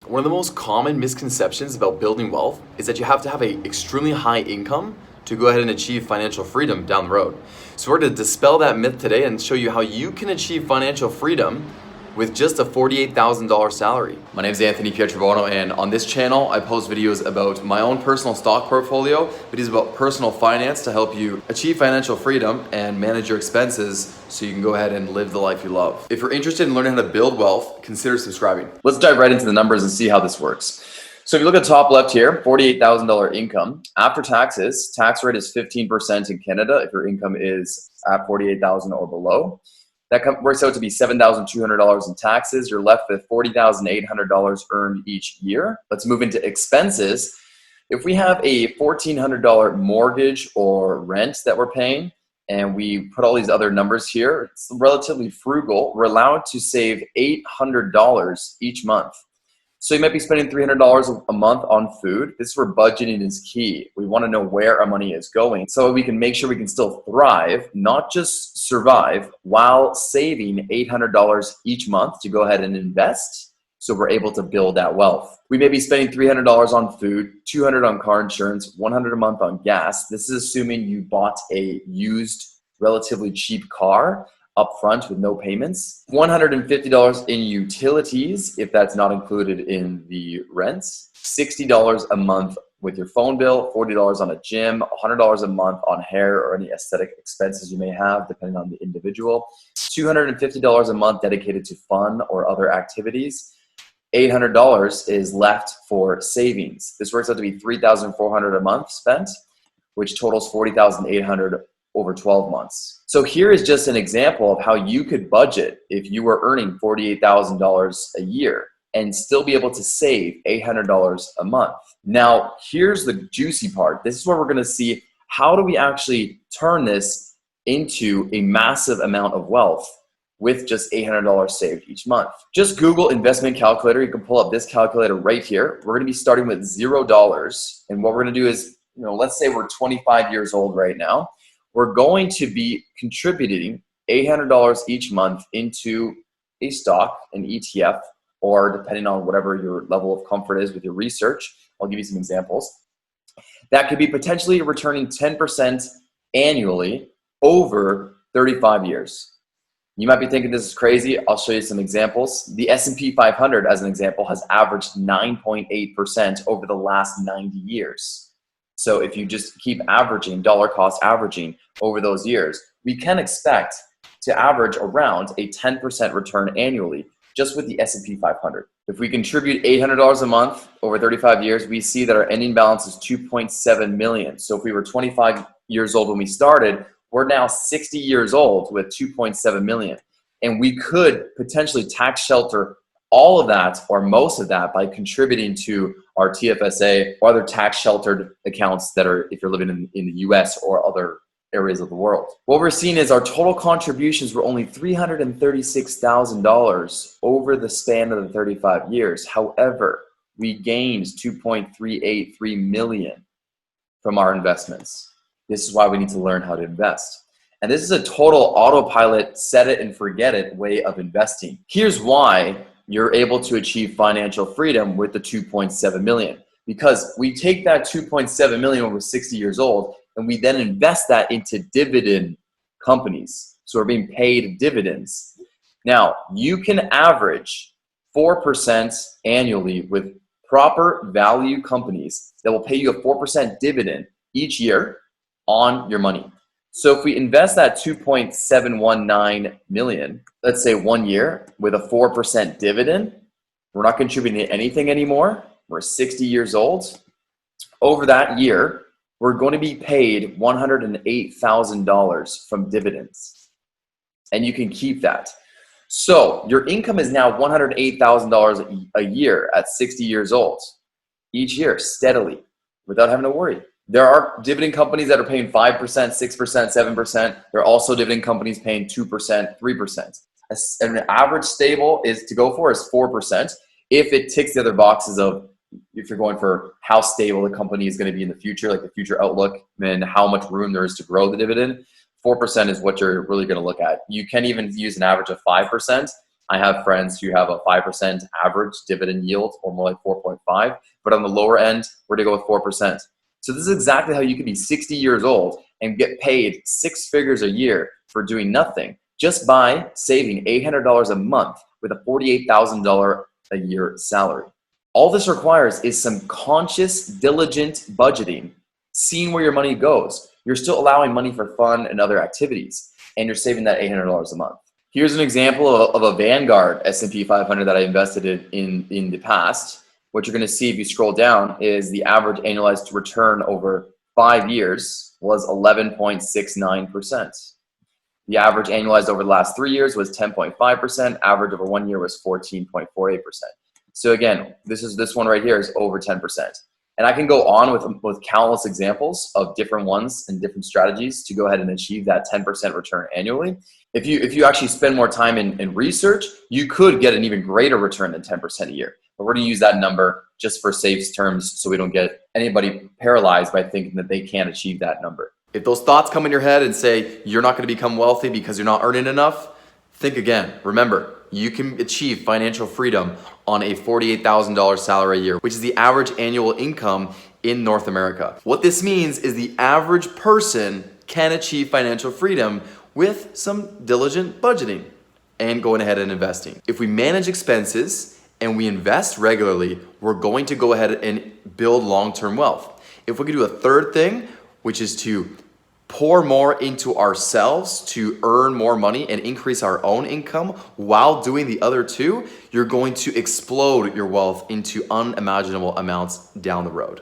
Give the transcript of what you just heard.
One of the most common misconceptions about building wealth is that you have to have an extremely high income to go ahead and achieve financial freedom down the road. So we're going to dispel that myth today and show you how you can achieve financial freedom with just a $48,000 salary. My name is Anthony Pietrobono, and on this channel I post videos about my own personal stock portfolio, videos about personal finance to help you achieve financial freedom and manage your expenses so you can go ahead and live the life you love. If you're interested in learning how to build wealth, consider subscribing. Let's dive right into the numbers and see how this works. So if you look at the top left here, $48,000 income. After taxes, tax rate is 15% in Canada if your income is at $48,000 or below. That works out to be $7,200 in taxes. You're left with $40,800 earned each year. Let's move into expenses. If we have a $1,400 mortgage or rent that we're paying, and we put all these other numbers here, it's relatively frugal. We're allowed to save $800 each month. So you might be spending $300 a month on food. This is where budgeting is key. We want to know where our money is going so we can make sure we can still thrive, not just survive, while saving $800 each month to go ahead and invest so we're able to build that wealth. We may be spending $300 on food, $200 on car insurance, $100 a month on gas. This is assuming you bought a used, relatively cheap car up front with no payments. $150 in utilities, if that's not included in the rents. $60 a month with your phone bill, $40 on a gym, $100 a month on hair or any aesthetic expenses you may have, depending on the individual. $250 a month dedicated to fun or other activities. $800 is left for savings. This works out to be $3,400 a month spent, which totals $40,800 over 12 months. So here is just an example of how you could budget if you were earning $48,000 a year and still be able to save $800 a month. Now, here's the juicy part. This is where we're going to see how do we actually turn this into a massive amount of wealth with just $800 saved each month. Just Google investment calculator. You can pull up this calculator right here. We're going to be starting with $0. And what we're going to do is, let's say we're 25 years old right now. We're going to be contributing $800 each month into a stock, an ETF, or depending on whatever your level of comfort is with your research. I'll give you some examples. That could be potentially returning 10% annually over 35 years. You might be thinking this is crazy. I'll show you some examples. The S&P 500, as an example, has averaged 9.8% over the last 90 years. So if you just keep averaging, dollar cost averaging over those years, we can expect to average around a 10% return annually just with the S&P 500. If we contribute $800 a month over 35 years, we see that our ending balance is $2.7 million. So if we were 25 years old when we started, we're now 60 years old with $2.7 million. And we could potentially tax shelter all of that or most of that by contributing to our TFSA or other tax sheltered accounts that are if you're living in the US or other areas of the world. What we're seeing is our total contributions were only $336,000 over the span of the 35 years. However, we gained $2.383 million from our investments. This is why we need to learn how to invest. And this is a total autopilot, set it and forget it way of investing. Here's why you're able to achieve financial freedom with the $2.7 million. Because we take that $2.7 million over 60 years old and we then invest that into dividend companies. So we're being paid dividends. Now, you can average 4% annually with proper value companies that will pay you a 4% dividend each year on your money. So if we invest that $2.719 million, let's say 1 year with a 4% dividend, we're not contributing anything anymore. We're 60 years old. Over that year, we're going to be paid $108,000 from dividends. And you can keep that. So your income is now $108,000 a year at 60 years old, each year, steadily, without having to worry. There are dividend companies that are paying 5%, 6%, 7%. There are also dividend companies paying 2%, 3%. An average stable is to go for is 4% if it ticks the other boxes of if you're going for how stable the company is going to be in the future, like the future outlook and how much room there is to grow the dividend. 4% is what you're really going to look at. You can even use an average of 5% I have friends who have a 5% average dividend yield, or more like 4.5, but on the lower end, we're gonna go with 4%. So this is exactly how you can be 60 years old and get paid 6 figures a year for doing nothing, just by saving $800 a month with a $48,000 a year salary. All this requires is some conscious, diligent budgeting, seeing where your money goes. You're still allowing money for fun and other activities, and you're saving that $800 a month. Here's an example of a Vanguard S&P 500 that I invested in the past. What you're gonna see if you scroll down is the average annualized return over 5 years was 11.69%. The average annualized over the last 3 years was 10.5%. Average over 1 year was 14.48%. So again, this one right here is over 10%. And I can go on with countless examples of different ones and different strategies to go ahead and achieve that 10% return annually. If you actually spend more time in research, you could get an even greater return than 10% a year. But we're gonna use that number just for safe terms so we don't get anybody paralyzed by thinking that they can't achieve that number. If those thoughts come in your head and say you're not gonna become wealthy because you're not earning enough, think again. Remember, you can achieve financial freedom on a $48,000 salary a year, which is the average annual income in North America. What this means is the average person can achieve financial freedom with some diligent budgeting and going ahead and investing. If we manage expenses and we invest regularly, we're going to go ahead and build long-term wealth. If we could do a third thing, which is to pour more into ourselves to earn more money and increase our own income while doing the other two, you're going to explode your wealth into unimaginable amounts down the road.